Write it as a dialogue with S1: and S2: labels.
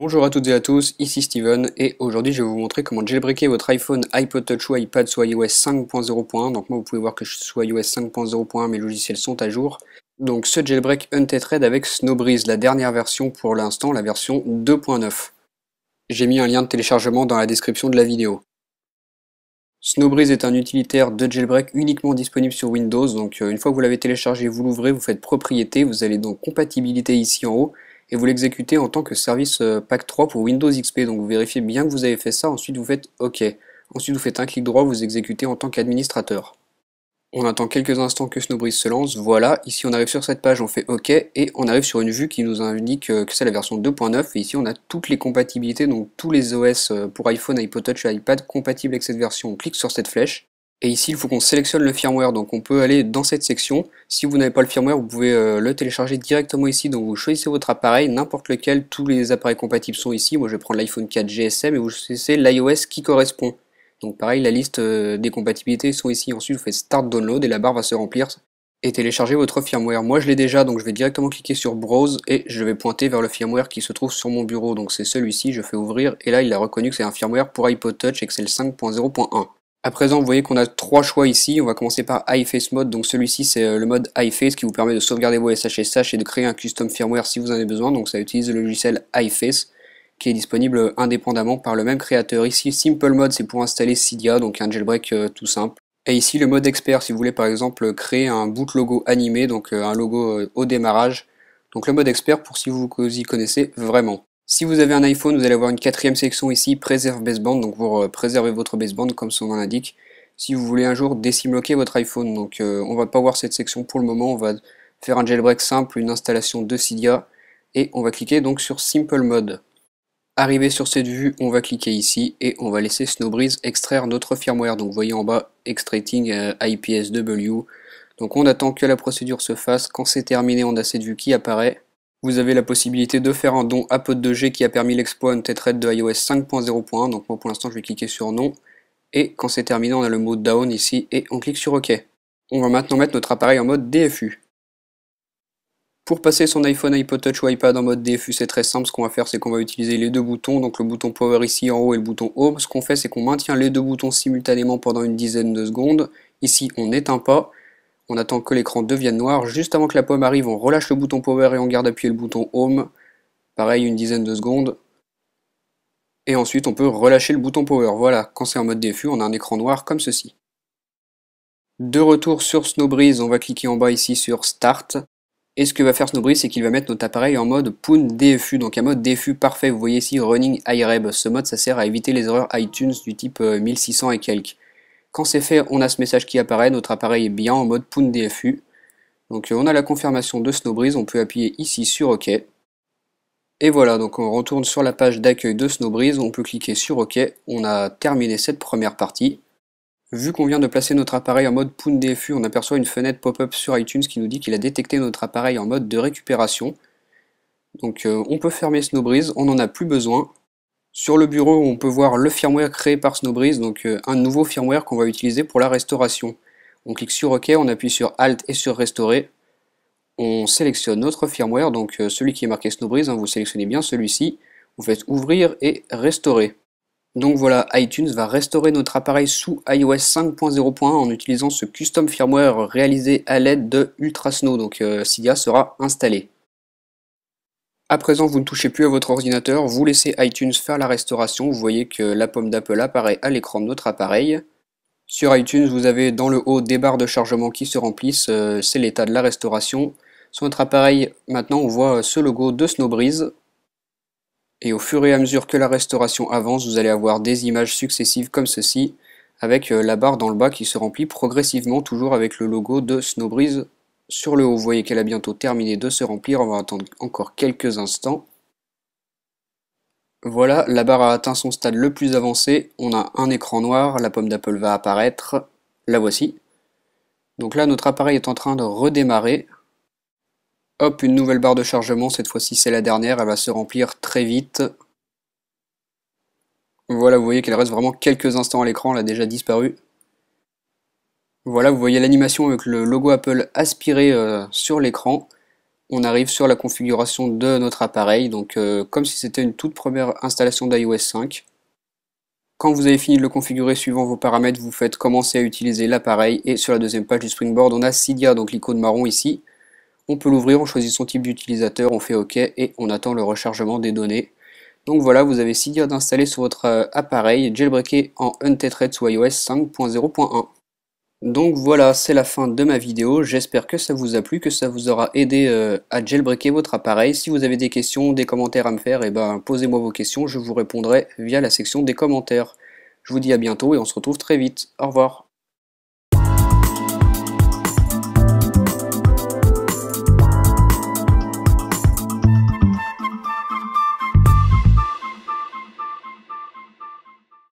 S1: Bonjour à toutes et à tous, ici Steven et aujourd'hui je vais vous montrer comment jailbreaker votre iPhone, iPod Touch ou iPad sur iOS 5.0.1. Donc moi vous pouvez voir que je suis sur iOS 5.0.1, mes logiciels sont à jour. Donc ce jailbreak Untethered avec Snowbreeze, la dernière version pour l'instant, la version 2.9. J'ai mis un lien de téléchargement dans la description de la vidéo. Snowbreeze est un utilitaire de jailbreak uniquement disponible sur Windows, donc une fois que vous l'avez téléchargé, vous l'ouvrez, vous faites propriété, vous allez dans compatibilité ici en haut, et vous l'exécutez en tant que service pack 3 pour Windows XP, donc vous vérifiez bien que vous avez fait ça, ensuite vous faites OK. Ensuite vous faites un clic droit, vous exécutez en tant qu'administrateur. On attend quelques instants que Snowbreeze se lance, voilà, ici on arrive sur cette page, on fait OK, et on arrive sur une vue qui nous indique que c'est la version 2.9, et ici on a toutes les compatibilités, donc tous les OS pour iPhone, iPod Touch et iPad compatibles avec cette version. On clique sur cette flèche, et ici il faut qu'on sélectionne le firmware, donc on peut aller dans cette section. Si vous n'avez pas le firmware, vous pouvez le télécharger directement ici, donc vous choisissez votre appareil, n'importe lequel, tous les appareils compatibles sont ici. Moi je vais prendre l'iPhone 4 GSM et vous choisissez l'iOS qui correspond. Donc pareil, la liste des compatibilités sont ici. Ensuite vous faites Start Download et la barre va se remplir et télécharger votre firmware. Moi je l'ai déjà, donc je vais directement cliquer sur Browse et je vais pointer vers le firmware qui se trouve sur mon bureau. Donc c'est celui-ci, je fais ouvrir et là il a reconnu que c'est un firmware pour iPod Touch et que c'est le 5.0.1. À présent, vous voyez qu'on a trois choix ici. On va commencer par iFace Mode. Donc celui-ci, c'est le mode iFace qui vous permet de sauvegarder vos SSH et de créer un custom firmware si vous en avez besoin. Donc ça utilise le logiciel iFace qui est disponible indépendamment par le même créateur. Ici, Simple Mode, c'est pour installer Cydia, donc un jailbreak tout simple. Et ici, le mode expert, si vous voulez par exemple créer un boot logo animé, donc un logo au démarrage. Donc le mode expert pour si vous y connaissez vraiment. Si vous avez un iPhone, vous allez avoir une quatrième section ici, Préserve Baseband, donc pour préserver votre baseband comme son nom l'indique. Si vous voulez un jour décimloquer votre iPhone, donc on va pas voir cette section pour le moment, on va faire un jailbreak simple, une installation de Cydia, et on va cliquer donc sur Simple Mode. Arrivé sur cette vue, on va cliquer ici, et on va laisser Snowbreeze extraire notre firmware. Donc vous voyez en bas, Extracting IPSW. Donc on attend que la procédure se fasse, quand c'est terminé on a cette vue qui apparaît. Vous avez la possibilité de faire un don à Pod2G qui a permis l'exploit Untethered de iOS 5.0.1, donc moi pour l'instant je vais cliquer sur non, et quand c'est terminé on a le mot down ici, et on clique sur OK. On va maintenant mettre notre appareil en mode DFU. Pour passer son iPhone, iPod Touch ou iPad en mode DFU, c'est très simple, ce qu'on va faire c'est qu'on va utiliser les deux boutons, donc le bouton Power ici en haut et le bouton Home. Ce qu'on fait c'est qu'on maintient les deux boutons simultanément pendant une dizaine de secondes, ici on n'éteint pas. On attend que l'écran devienne noir. Juste avant que la pomme arrive, on relâche le bouton Power et on garde appuyé le bouton Home. Pareil, une dizaine de secondes. Et ensuite, on peut relâcher le bouton Power. Voilà, quand c'est en mode DFU, on a un écran noir comme ceci. De retour sur Snowbreeze, on va cliquer en bas ici sur Start. Et ce que va faire Snowbreeze, c'est qu'il va mettre notre appareil en mode Poon DFU, donc un mode DFU parfait. Vous voyez ici Running iReb. Ce mode, ça sert à éviter les erreurs iTunes du type 1600 et quelques. Quand c'est fait, on a ce message qui apparaît, notre appareil est bien en mode Poon DFU. Donc on a la confirmation de Snowbreeze, on peut appuyer ici sur OK. Et voilà, donc on retourne sur la page d'accueil de Snowbreeze, on peut cliquer sur OK, on a terminé cette première partie. Vu qu'on vient de placer notre appareil en mode Poon DFU, on aperçoit une fenêtre pop-up sur iTunes qui nous dit qu'il a détecté notre appareil en mode de récupération. Donc on peut fermer Snowbreeze, on n'en a plus besoin. Sur le bureau, on peut voir le firmware créé par Snowbreeze, donc un nouveau firmware qu'on va utiliser pour la restauration. On clique sur OK, on appuie sur Alt et sur Restaurer. On sélectionne notre firmware, donc celui qui est marqué Snowbreeze, vous sélectionnez bien celui-ci. Vous faites Ouvrir et Restaurer. Donc voilà, iTunes va restaurer notre appareil sous iOS 5.0.1 en utilisant ce custom firmware réalisé à l'aide de Ultrasnow, donc Cydia sera installé. À présent, vous ne touchez plus à votre ordinateur, vous laissez iTunes faire la restauration. Vous voyez que la pomme d'Apple apparaît à l'écran de notre appareil. Sur iTunes, vous avez dans le haut des barres de chargement qui se remplissent, c'est l'état de la restauration. Sur notre appareil, maintenant, on voit ce logo de Snowbreeze. Et au fur et à mesure que la restauration avance, vous allez avoir des images successives comme ceci, avec la barre dans le bas qui se remplit progressivement, toujours avec le logo de Snowbreeze sur le haut. Vous voyez qu'elle a bientôt terminé de se remplir, on va attendre encore quelques instants. Voilà, la barre a atteint son stade le plus avancé, on a un écran noir, la pomme d'Apple va apparaître, la voici. Donc là, notre appareil est en train de redémarrer. Hop, une nouvelle barre de chargement, cette fois-ci c'est la dernière, elle va se remplir très vite. Voilà, vous voyez qu'elle reste vraiment quelques instants à l'écran, elle a déjà disparu. Voilà, vous voyez l'animation avec le logo Apple aspiré sur l'écran. on arrive sur la configuration de notre appareil, donc comme si c'était une toute première installation d'iOS 5. Quand vous avez fini de le configurer suivant vos paramètres, vous faites commencer à utiliser l'appareil et sur la deuxième page du Springboard, on a Cydia, donc l'icône marron ici. On peut l'ouvrir, on choisit son type d'utilisateur, on fait OK et on attend le rechargement des données. Donc voilà, vous avez Cydia d'installer sur votre appareil, jailbreaké en Untethered sous iOS 5.0.1. Donc voilà, c'est la fin de ma vidéo. J'espère que ça vous a plu, que ça vous aura aidé à jailbreaker votre appareil. Si vous avez des questions, des commentaires à me faire, posez-moi vos questions, je vous répondrai via la section des commentaires. Je vous dis à bientôt et on se retrouve très vite. Au revoir.